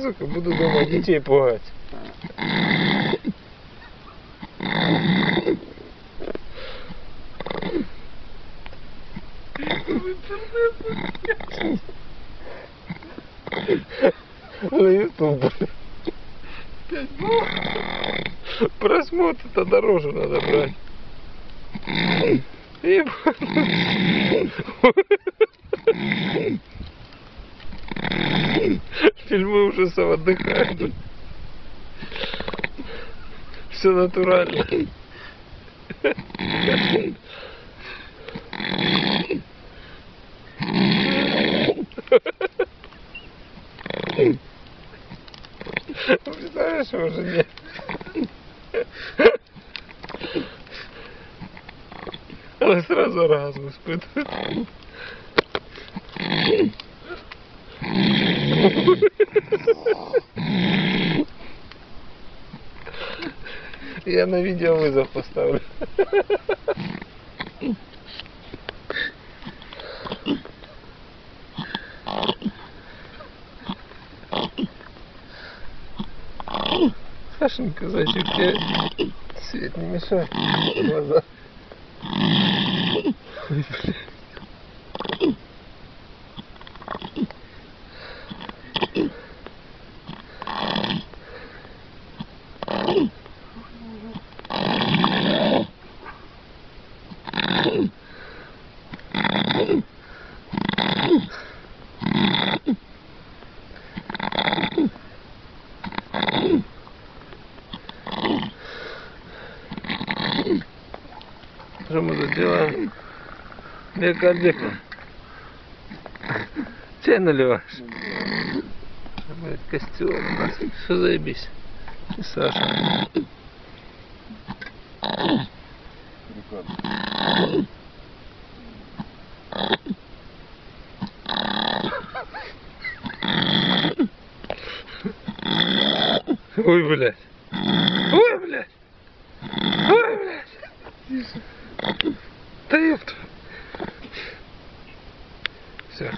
Сука, буду дома детей пугать. На YouTube. Просмотр-то дороже надо брать. Фильмы ужасов отдыхают. Все натурально. Представляешь, уже нет. Она сразу оргазм испытывает. Я на видео вызов поставлю. Сашенька, зайчик, тебе свет не мешает глаза. Ой, блин. Что мы тут делаем? Бека. Чай наливаешь? Костюм у нас. Все заебись. И Саша. Ой, блядь. Ой, блядь. Ой, блядь. Да ёпта.